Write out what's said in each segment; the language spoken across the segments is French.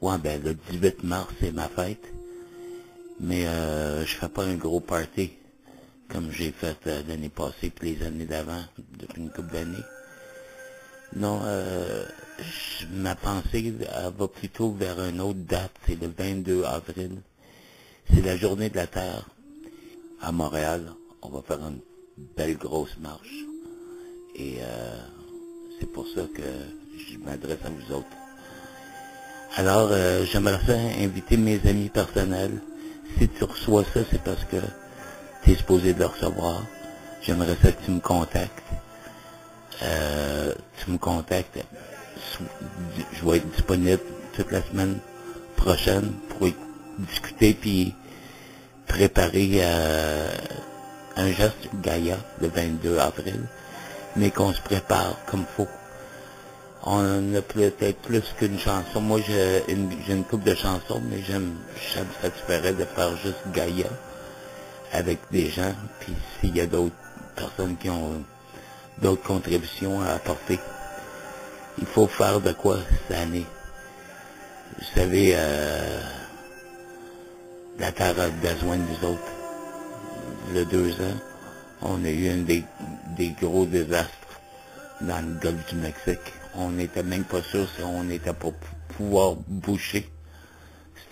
Ouais, ben le 18 mars, c'est ma fête. Mais je fais pas un gros party comme j'ai fait l'année passée puis les années d'avant, depuis une couple d'années. Non, ma pensée elle va plutôt vers une autre date, c'est le 22 avril. C'est la journée de la Terre à Montréal. On va faire une belle grosse marche. Et c'est pour ça que je m'adresse à vous autres. Alors, j'aimerais ça inviter mes amis personnels. Si tu reçois ça, c'est parce que tu es supposé de le recevoir. J'aimerais ça que tu me contactes. Tu me contactes. Je vais être disponible toute la semaine prochaine pour discuter puis préparer un geste Gaïa le 22 avril, mais qu'on se prépare comme faut. On a peut-être plus qu'une chanson. Moi, j'ai une couple de chansons, mais ça me satisferait de faire juste Gaïa avec des gens. Puis s'il y a d'autres personnes qui ont d'autres contributions à apporter, il faut faire de quoi cette année. Vous savez, la Terre a besoin de nous autres. Il y a 2 ans, on a eu des gros désastres dans le golfe du Mexique. On n'était même pas sûr si on n'était pas pouvoir boucher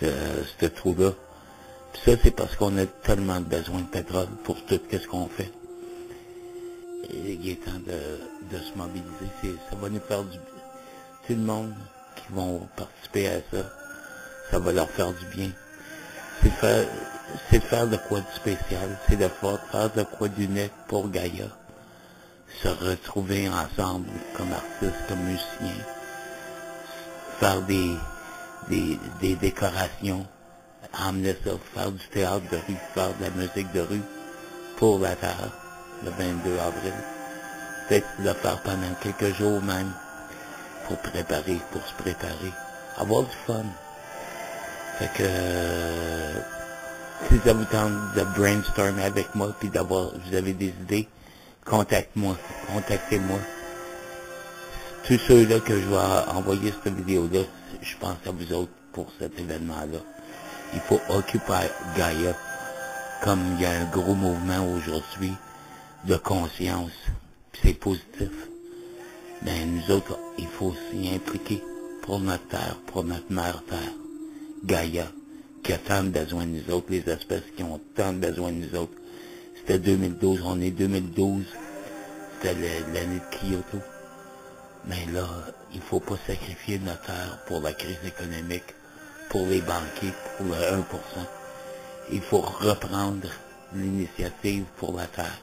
ce trou-là. Puis ça, c'est parce qu'on a tellement besoin de pétrole pour tout ce qu'on fait. Et il est temps de se mobiliser. Ça va nous faire du bien. Tout le monde qui vont participer à ça, ça va leur faire du bien. C'est de faire de quoi de spécial, c'est de faire de quoi d'unique pour Gaïa. Se retrouver ensemble comme artistes, comme musiciens, faire des décorations, emmener ça, faire du théâtre de rue, faire de la musique de rue pour la Terre, le 22 avril. Peut-être le faire pendant quelques jours même, pour se préparer, avoir du fun. Fait que si ça vous tente de brainstormer avec moi, puis vous avez des idées, contactez-moi. Tous ceux-là que je vais envoyer cette vidéo-là, je pense à vous autres pour cet événement-là. Il faut occuper Gaïa, comme il y a un gros mouvement aujourd'hui de conscience, puis c'est positif. Mais nous autres, il faut s'y impliquer pour notre terre, pour notre mère terre, Gaïa, qui a tant besoin de nous autres, les espèces qui ont tant besoin de nous autres. C'était 2012, on est 2012, c'était l'année de Kyoto. Mais là, il faut pas sacrifier notre terre pour la crise économique, pour les banquiers, pour le 1%. Il faut reprendre l'initiative pour la terre.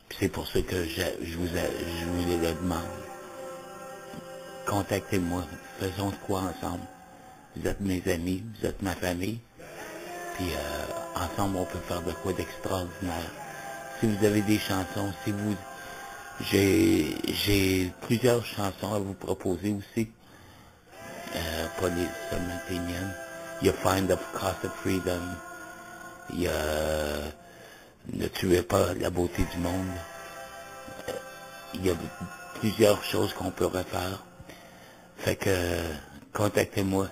Puis c'est pour ça que je vous le demande. Contactez-moi, faisons de quoi ensemble. Vous êtes mes amis, vous êtes ma famille. Puis ensemble, on peut faire de quoi d'extraordinaire. Si vous avez des chansons, j'ai plusieurs chansons à vous proposer aussi. Pas seulement les miennes. Il y a Find the Cost of Freedom. Il y a Ne tuez pas la beauté du monde. Il y a plusieurs choses qu'on peut refaire. Fait que contactez-moi.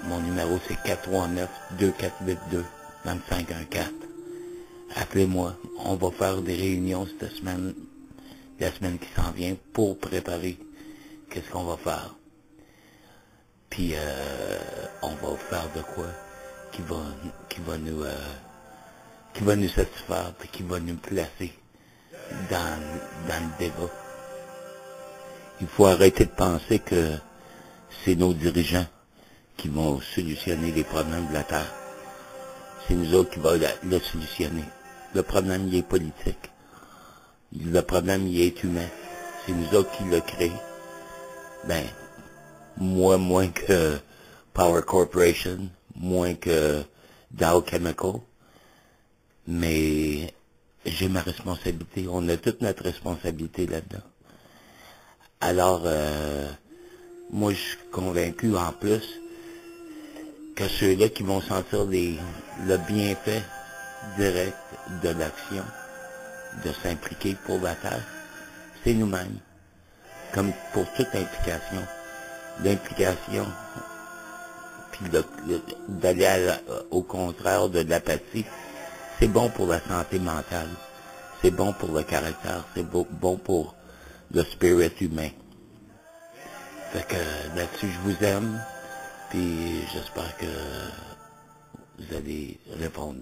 Mon numéro c'est 439-2482-2514. Appelez-moi. On va faire des réunions la semaine qui s'en vient, pour préparer qu'est-ce qu'on va faire. Puis on va faire de quoi qui va nous satisfaire, puis qui va nous placer dans le débat. Il faut arrêter de penser que c'est nos dirigeants qui vont solutionner les problèmes de la Terre. C'est nous autres qui allons le solutionner. Le problème, il est politique. Le problème, il est humain. C'est nous autres qui l'a créé. Ben, moi, moins que Power Corporation, moins que Dow Chemical. Mais j'ai ma responsabilité. On a toute notre responsabilité là-dedans. Alors, moi, je suis convaincu en plus que ceux-là qui vont sentir le bienfait direct de l'action, de s'impliquer pour la Terre, c'est nous-mêmes. Comme pour toute implication, d'implication, puis d'aller au contraire de l'apathie, c'est bon pour la santé mentale, c'est bon pour le caractère, c'est bon pour le spirit humain. Fait que là-dessus, je vous aime, puis j'espère que vous allez répondre.